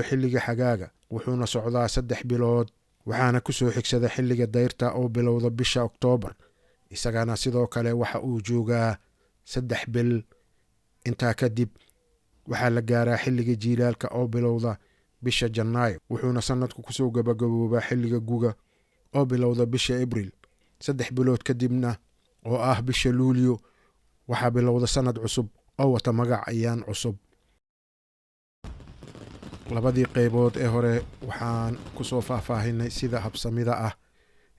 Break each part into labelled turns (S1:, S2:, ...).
S1: xilliga xagaaga wuxuuna socdaa 3 bilood waxaana ku soo xigsada xilliga dayrta oo bilowda bisha Oktoobar isagana sidoo kale waxa uu joogaa 3 bil intaa kadib waxa la gaaraa xilliga jiilaalka oo bilowda bisha Janaayo wuxuuna sanadku ku soo gabagaboobaa xilliga guga oo bilowda bisha Abriil 3 bilood kadibna oo ah bisha Luulyo waxa bilowda sanad cusub oo wata magac ayaan cusub labadii qaybood ee hore waxaan ku soo faahfaahinay sida habsamida ah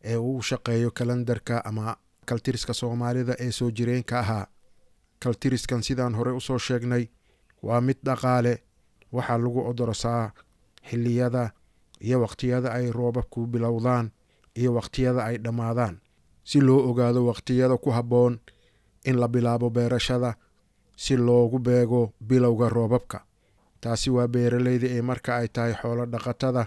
S1: ee uu shaqeeyo kalendarka ama kaltiriska Soomaalida ee soo jireenka ahaa kaltiriskan sidaan hore u soo sheegnay waa mid dhaqaale waxa lagu odorosaa xilliyada iyo waqtiyada ay roobabku bilowdaan iyo waqtiyada ay dhamaadaan si loo ogaado waqtiyada ku habboon in la bilaabo beerashada si loogu beego bilowga roobabka taasi waa beeralayda ee marka ay tahay xoolo dhaqatada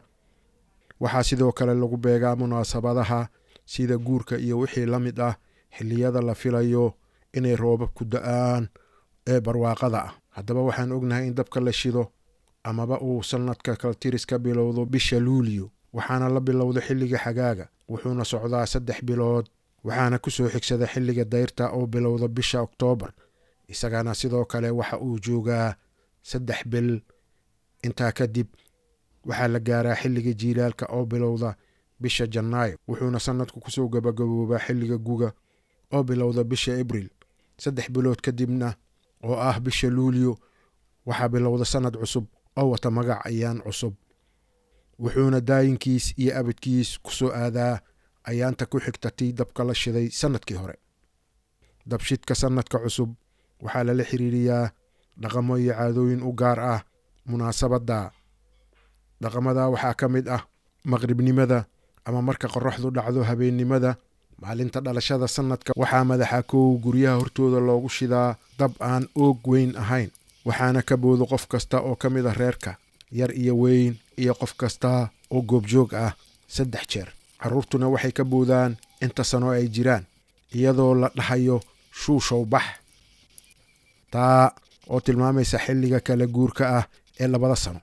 S1: waxaa sidoo kale lagu beegaa munaasabadaha sida guurka iyo wixii la mid ah xilliyada la filayo inay roobabku da'aan ee barwaaqada ah haddaba waxaan ognahay in dabka la shido amaba uu sanadka kaltiriska bilowdo bisha Luulyo waxaana la bilowdo xilliga xagaaga wuxuuna socdaa 3 bilood waxaana ku soo xigsada xilliga dayrta oo bilowda bisha Oktoobar isagana sidoo kale waxa uu joogaa 3 bil intaa kadib waxa la gaaraa xilliga jiilaalka oo bilowda bisha Janaayo wuxuuna sanadku ku soo gabagaboobaa xilliga guga oo bilowda bisha Abriil 3 bilood kadibna oo ah bisha Luulyo waxa bilowda sanad cusub oo wata magac ayaan cusub wuxuuna daayinkiis iyo abadkiis ku soo aadaa ayaanta ku xigtatay dabka la shiday sanadkii hore dabshidka sanadka cusub waxaa lala xiriiriyaa dhaqamo iyo caadooyin u gaar ah munaasabada dhaqamada waxaa ka mid ah maqribnimada ama marka qorraxdu dhacdo habeennimada maalinta dhalashada sanadka waxaa madaxa koow guryaha hortooda loogu shidaa dab aan oog weyn ahayn waxaana ka boodo qof kasta oo ka mid ah reerka yar iyo weyn iyo qof kasta oo goobjoog ah 3 jeer carruurtuna waxay ka boodaan inta sano ay jiraan iyadoo la dhahayo shuushow bax taa oo tilmaamaysa xilliga kala guurka ah ee 2 sano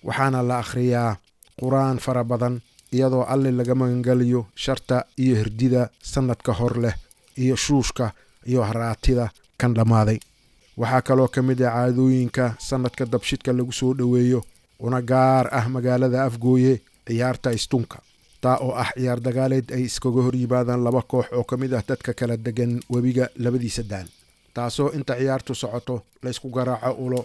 S1: waxaana la akhriyaa quraan fara badan iyadoo alle laga magangeliyo sharta iyo hirdida sanadka hor leh iyo shuushka iyo haraatida kan dhamaaday waxaa kaloo ka mid ah caadooyinka sanadka dabshidka lagu soo dhaweeyo una gaar ah magaalada Afgooye ciyaarta istunka taa oo ah ciyaar dagaaleed ay iskaga hor yimaadaan 2 koox oo ka mid ah dadka kala degan webiga labadiisa daan taasoo inta ciyaartu socoto la isku garaaco ulo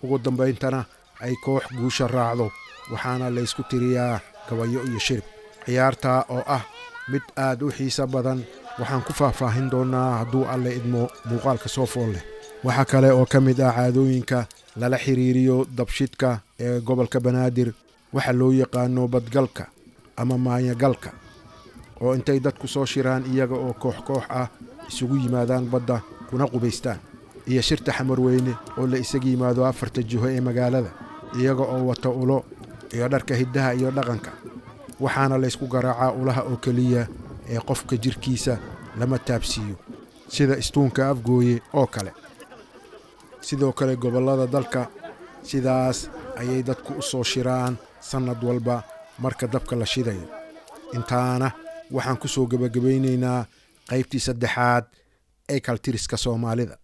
S1: ugu dambayntana ay koox guusha raacdo waxaana la isku tiriyaa gabayo iyo shirib ciyaarta oo ah mid aad u xiiso badan waxaan ku faahfaahin doonaa hadduu alle idmo muuqaalka soo fool leh waxa kale oo ka mid ah caadooyinka lala xiriiriyo dabshidka ee gobolka Banaadir waxa loo yaqaano badgalka ama maanyagalka oo intay dadku soo shiraan iyaga oo koox ah isugu yimaadaan badda kuna qubaystaan iyo shirta xamar weyne oo la isaga yimaado 4 jiho ee magaalada iyaga oo wata ulo iyo dharka hidaha iyo dhaqanka waxaana la isku garaacaa ulaha oo kaliya ee qofka jirkiisa lama taabsiyo sida istuunka Afgooye oo kale sidoo kale gobolada dalka sidaas ayay dadku u soo shiraan sanad walba marka dabka la shidayo intaana waxaan ku soo gabagabeynaynaa qaybtii 3aad ee kaltiriska Soomaalida